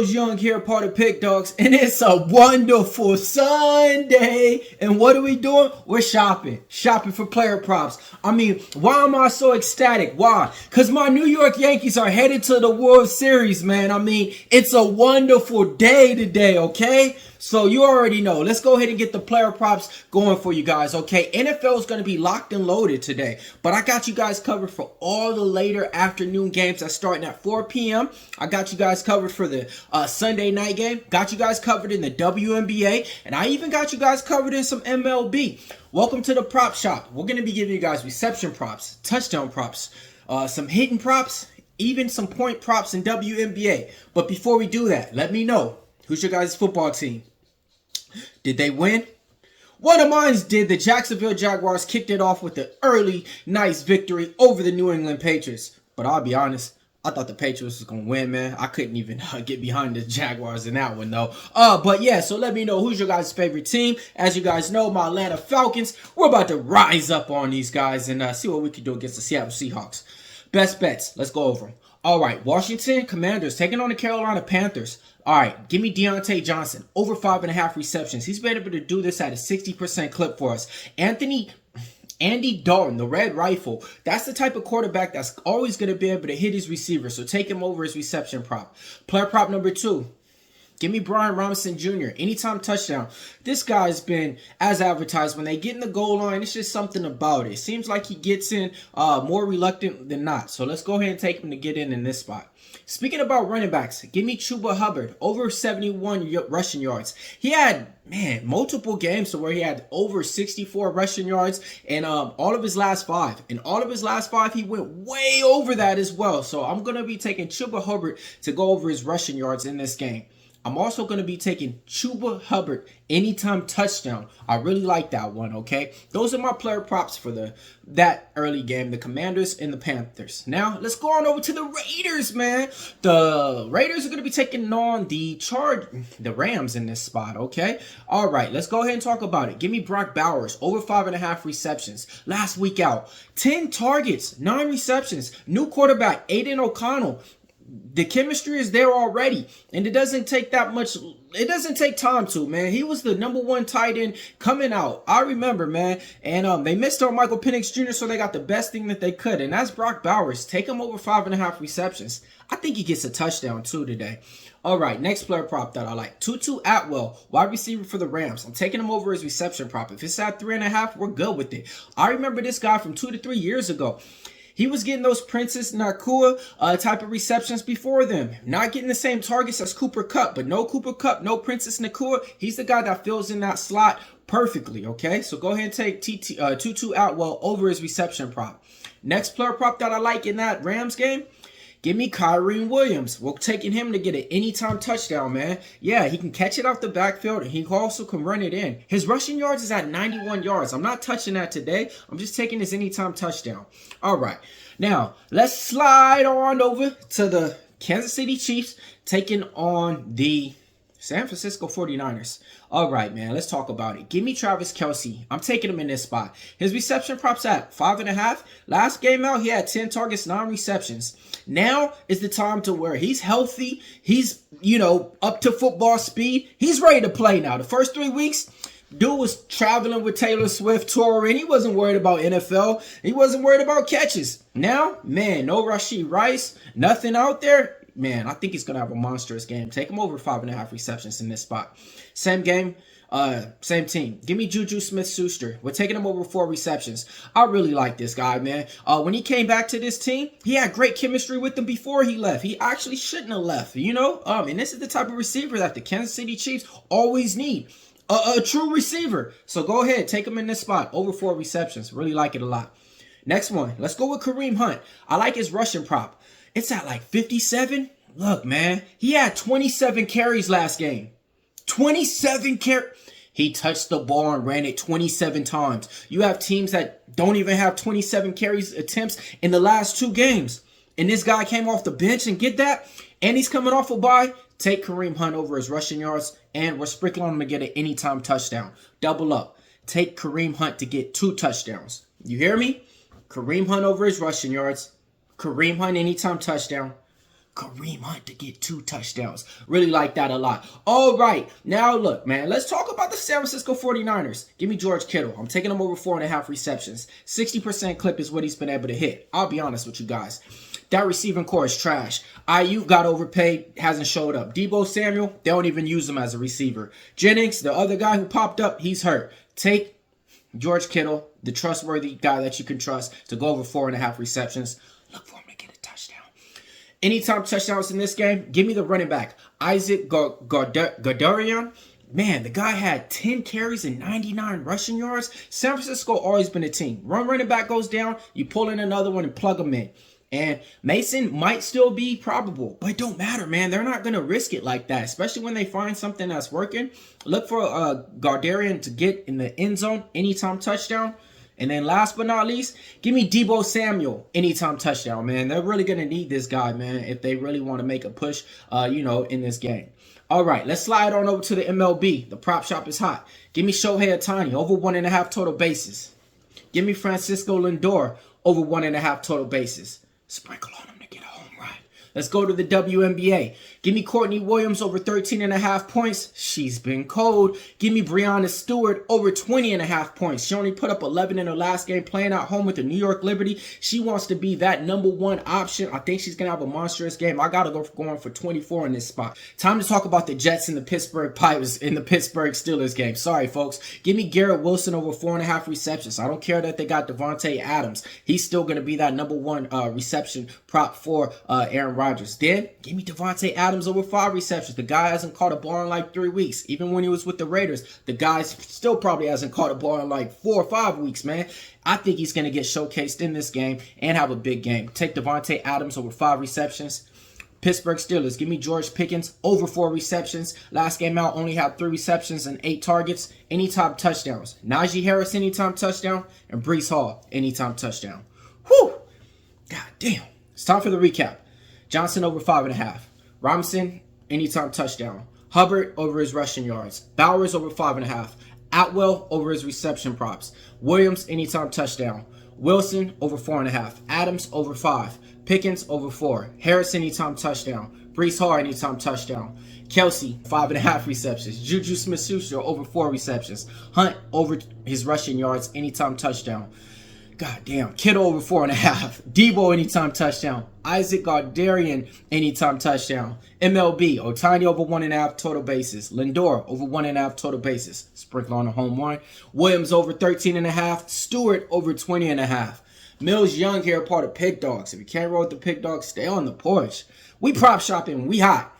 Millz Young here, part of Pick Dawgz, and it's a wonderful Sunday. And what are we doing? We're shopping for player props. I mean, why am I so ecstatic? Why? Because my New York Yankees are headed to the World Series, man. I mean, it's a wonderful day today, okay? So you already know. Let's go ahead and get the player props going for you guys, okay? NFL is going to be locked and loaded today, but I got you guys covered for all the later afternoon games that's starting at 4 p.m. I got you guys covered for the Sunday night game. Got you guys covered in the WNBA, and I even got you guys covered in some MLB. Welcome to the prop shop. We're going to be giving you guys reception props, touchdown props, some hidden props, even some point props in WNBA. But before we do that, let me know, who's your guys' football team? Did they win? One of mine did. The Jacksonville Jaguars kicked it off with an early, nice victory over the New England Patriots. But I'll be honest, I thought the Patriots was going to win, man. I couldn't even get behind the Jaguars in that one, though. But yeah, so let me know who's your guys' favorite team. As you guys know, my Atlanta Falcons, we're about to rise up on these guys and see what we can do against the Seattle Seahawks. Best bets. Let's go over them. All right, Washington Commanders taking on the Carolina Panthers. All right, give me Deontay Johnson, over 5.5 receptions. He's been able to do this at a 60% clip for us. Andy Dalton, the Red Rifle, that's the type of quarterback that's always going to be able to hit his receiver, so take him over his reception prop. Player prop number 2. Give me Brian Robinson Jr. Anytime touchdown. This guy's been, as advertised, when they get in the goal line, it's just something about it. It seems like he gets in more reluctant than not. So let's go ahead and take him to get in this spot. Speaking about running backs, give me Chuba Hubbard, over 71 rushing yards. He had, man, multiple games to where he had over 64 rushing yards in all of his last 5. In all of his last 5, he went way over that as well. So I'm going to be taking Chuba Hubbard to go over his rushing yards in this game. I'm also going to be taking Chuba Hubbard anytime touchdown. I really like that one, okay? Those are my player props for that early game, the Commanders and the Panthers. Now, let's go on over to the Raiders, man. The Raiders are going to be taking on the Rams in this spot, okay? All right, let's go ahead and talk about it. Give me Brock Bowers, over 5.5 receptions. Last week out, 10 targets, 9 receptions. New quarterback, Aiden O'Connell. The chemistry is there already, and it doesn't take that much. It doesn't take time to, man. He was the #1 tight end coming out. I remember, man. And they missed on Michael Penix Jr., so they got the best thing that they could, and that's Brock Bowers. Take him over 5.5 receptions. I think he gets a touchdown, too, today. All right, next player prop that I like. Tutu Atwell, wide receiver for the Rams. I'm taking him over his reception prop. If it's at 3.5, we're good with it. I remember this guy from 2 to 3 years ago. He was getting those Princess Nakua type of receptions before them. Not getting the same targets as Cooper Kupp, but no Cooper Kupp, no Princess Nakua. He's the guy that fills in that slot perfectly, okay? So go ahead and take Tutu Atwell over his reception prop. Next player prop that I like in that Rams game, give me Kyren Williams. We're taking him to get an anytime touchdown, man. Yeah, he can catch it off the backfield, and he also can run it in. His rushing yards is at 91 yards. I'm not touching that today. I'm just taking his anytime touchdown. All right. Now, let's slide on over to the Kansas City Chiefs taking on the San Francisco 49ers. All right, man, let's talk about it. Give me Travis Kelce. I'm taking him in this spot. His reception props at 5.5. Last game out, he had 10 targets, 9 receptions. Now is the time to where he's healthy. He's, up to football speed. He's ready to play now. The first 3 weeks, dude was traveling with Taylor Swift touring. He wasn't worried about NFL. He wasn't worried about catches. Now, man, no Rashee Rice, nothing out there. Man, I think he's going to have a monstrous game. Take him over 5.5 receptions in this spot. Same game, same team. Give me Juju Smith-Schuster. We're taking him over 4 receptions. I really like this guy, man. When he came back to this team, he had great chemistry with them before he left. He actually shouldn't have left, And this is the type of receiver that the Kansas City Chiefs always need. A true receiver. So go ahead, take him in this spot. Over 4 receptions. Really like it a lot. Next one. Let's go with Kareem Hunt. I like his rushing prop. It's at like 57. Look, man. He had 27 carries last game. 27 carries. He touched the ball and ran it 27 times. You have teams that don't even have 27 carries attempts in the last 2 games. And this guy came off the bench and get that. And he's coming off a bye. Take Kareem Hunt over his rushing yards. And we're sprinkling him to get an anytime touchdown. Double up. Take Kareem Hunt to get 2 touchdowns. You hear me? Kareem Hunt over his rushing yards. Kareem Hunt anytime touchdown. Kareem Hunt to get 2 touchdowns. Really like that a lot. All right. Now, look, man. Let's talk about the San Francisco 49ers. Give me George Kittle. I'm taking him over 4.5 receptions. 60% clip is what he's been able to hit. I'll be honest with you guys. That receiving core is trash. IU got overpaid, hasn't showed up. Deebo Samuel, they don't even use him as a receiver. Jennings, the other guy who popped up, he's hurt. Take George Kittle, the trustworthy guy that you can trust, to go over 4.5 receptions. Look for him to get a touchdown. Anytime touchdowns in this game, give me the running back. Isaac Gardarian. Man, the guy had 10 carries and 99 rushing yards. San Francisco always been a team. Running back goes down, you pull in another one and plug them in. And Mason might still be probable, but it don't matter, man. They're not going to risk it like that, especially when they find something that's working. Look for Gardarian to get in the end zone, anytime touchdown. And then last but not least, give me Deebo Samuel, anytime touchdown, man. They're really going to need this guy, man, if they really want to make a push, in this game. All right, let's slide on over to the MLB. The prop shop is hot. Give me Shohei Ohtani, over 1.5 total bases. Give me Francisco Lindor, over 1.5 total bases. Sprinkle on him to get a home run. Let's go to the WNBA. Give me Courtney Williams over 13.5 points. She's been cold. Give me Breanna Stewart over 20.5 points. She only put up 11 in her last game playing at home with the New York Liberty. She wants to be that #1 option. I think she's going to have a monstrous game. I got to go going for 24 in this spot. Time to talk about the Jets and the Pittsburgh Pirates in the Pittsburgh Steelers game. Sorry, folks. Give me Garrett Wilson over 4.5 receptions. I don't care that they got Devontae Adams. He's still going to be that #1 reception prop for Aaron Rodgers. Then, give me Devontae Adams over 5 receptions. The guy hasn't caught a ball in like 3 weeks. Even when he was with the Raiders, the guy still probably hasn't caught a ball in like 4 or 5 weeks, man. I think he's going to get showcased in this game and have a big game. Take Devontae Adams over 5 receptions. Pittsburgh Steelers, give me George Pickens over 4 receptions. Last game out, only had 3 receptions and 8 targets. Anytime touchdowns. Najee Harris, anytime touchdown. And Breece Hall, anytime touchdown. Whew! God damn. It's time for the recap. Johnson over 5.5. Robinson, anytime touchdown. Hubbard over his rushing yards. Bowers over 5.5. Atwell over his reception props. Williams, anytime touchdown. Wilson over 4.5. Adams over 5. Pickens over 4. Harris, anytime touchdown. Breece Hall, anytime touchdown. Kelsey, 5.5 receptions. Juju Smith-Schuster over 4 receptions. Hunt over his rushing yards, anytime touchdown. God damn. Kittle over 4.5. Deebo, anytime touchdown. Isaac Gardarian, anytime touchdown. MLB, Ohtani over 1.5 total bases. Lindor over 1.5 total bases. Sprinkle on a home run. Williams over 13.5. Stewart over 20.5. Millz Young here, part of Pick Dawgz. If you can't roll with the Pick Dawgz, stay on the porch. We prop shopping. We hot.